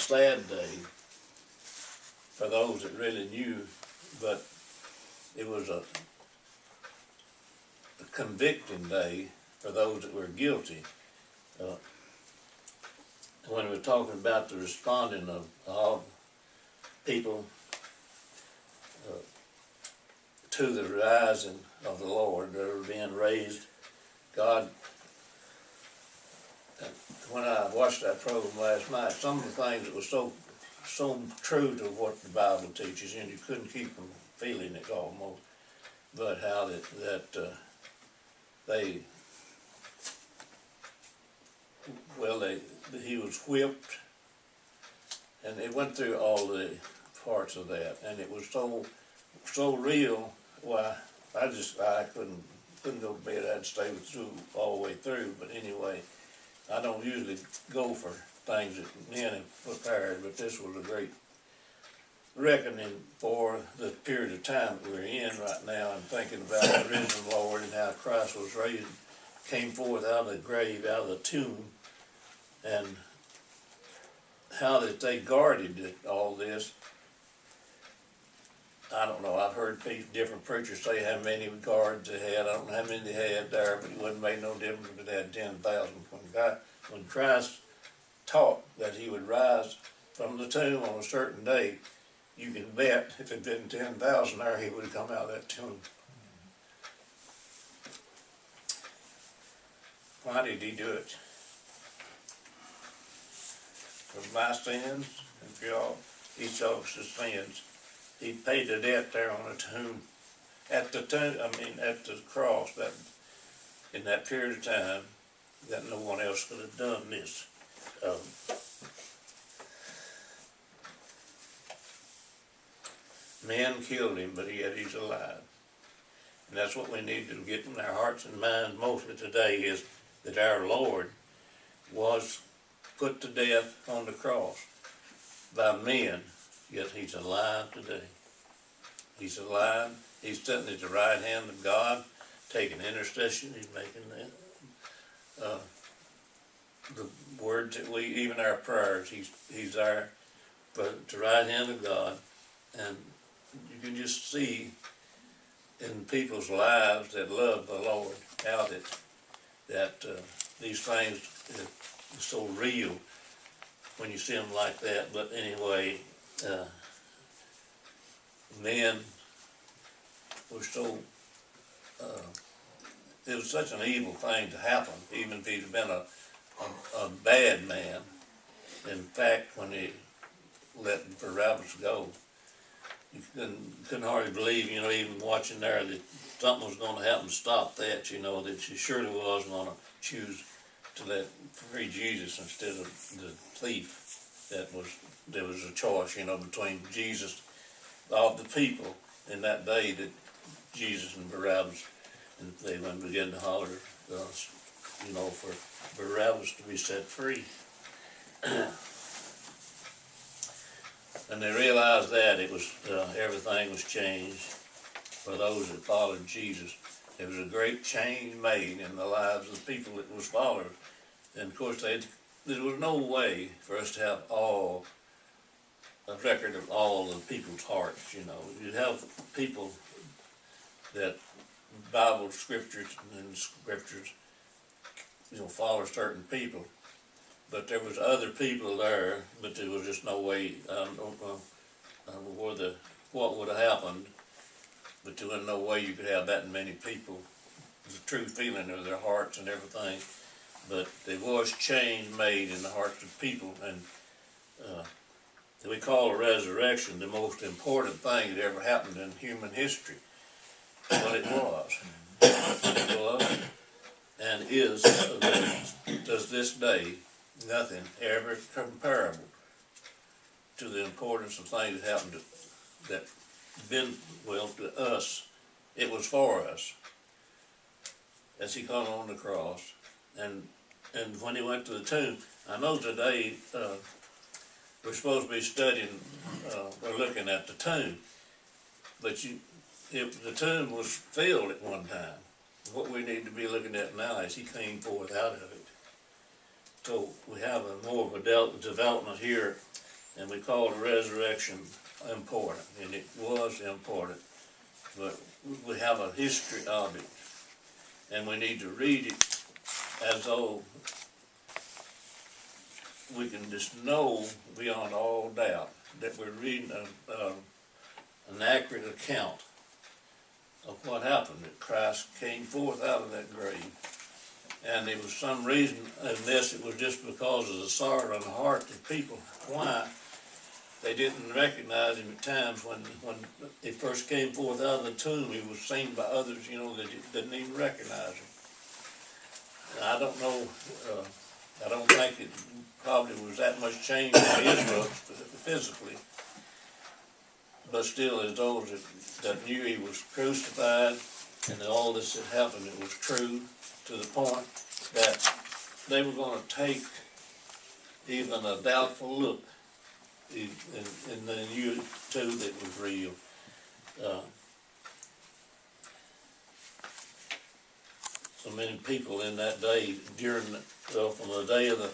sad day for those that really knew, but it was a convicting day for those that were guilty. When we're talking about the responding of all people to the rising of the Lord that are being raised, God, when I watched that program last night, some of the things that was so true to what the Bible teaches, and you couldn't keep from feeling it almost, but how he was whipped, and it went through all the parts of that, and it was so real. Why, I couldn't go to bed. I had to stay through all the way through. But anyway, I don't usually go for things that men have prepared, but this was a great reckoning for the period of time that we're in right now. I'm thinking about the risen Lord and how Christ was raised, came forth out of the grave, out of the tomb, and how that they guarded all this. I don't know, I've heard different preachers say how many guards they had. I don't know how many they had there, but it wouldn't make no difference if they had 10,000. When Christ taught that he would rise from the tomb on a certain day, you can bet if it had been 10,000 there, he would have come out of that tomb. Why did he do it? For my sins and for each of us' sins. He paid the debt there on the tomb, at the cross, that in that period of time, that no one else could have done this. Men killed him, but yet he's alive. And that's what we need to get in our hearts and minds mostly today, is that our Lord was put to death on the cross by men, yet he's alive today. He's alive. He's sitting at the right hand of God, taking intercession. He's making the words that we, even our prayers, he's there, but the right hand of God. And you can just see in people's lives that love the Lord how that these things are so real when you see them like that. But anyway, men were so, it was such an evil thing to happen, even if he'd been a bad man. In fact, when he let Barabbas go, you couldn't hardly believe, even watching there, that something was going to happen to stop that, that she surely was going to choose to let free Jesus instead of the thief. There was a choice, between Jesus, of the people in that day, that Jesus and Barabbas, and they went and began to holler, for Barabbas to be set free. And they realized that it was everything was changed for those that followed Jesus. There was a great change made in the lives of the people that was followed. And of course, there was no way for us to have a record of all the people's hearts. You'd have people that Bible scriptures follow certain people. But there was other people there, but there was just no way. I don't know what would have happened, but there was no way you could have that many people, the true feeling of their hearts and everything. But there was change made in the hearts of people, and we call a resurrection the most important thing that ever happened in human history. Well, it was. It was, and is, does this day, nothing ever comparable to the importance of things that happened to us. It was for us as he hung on the cross. And when he went to the tomb, I know today we're supposed to be studying or looking at the tomb, but the tomb was filled at one time. What we need to be looking at now is he came forth out of it. So we have more of a development here and we call the resurrection important, and it was important, but we have a history of it, and we need to read it as though we can just know beyond all doubt that we're reading an accurate account of what happened, that Christ came forth out of that grave. And there was some reason, unless it was just because of the sorrow in the heart of people, why they didn't recognize him at times when he first came forth out of the tomb. He was seen by others, that didn't even recognize him. And I don't know, I don't think it probably was that much change in his looks physically, but still, as those that knew he was crucified and that all this had happened, it was true to the point that they were going to take even a doubtful look, and they knew too that it was real. So many people in that day, from the day of the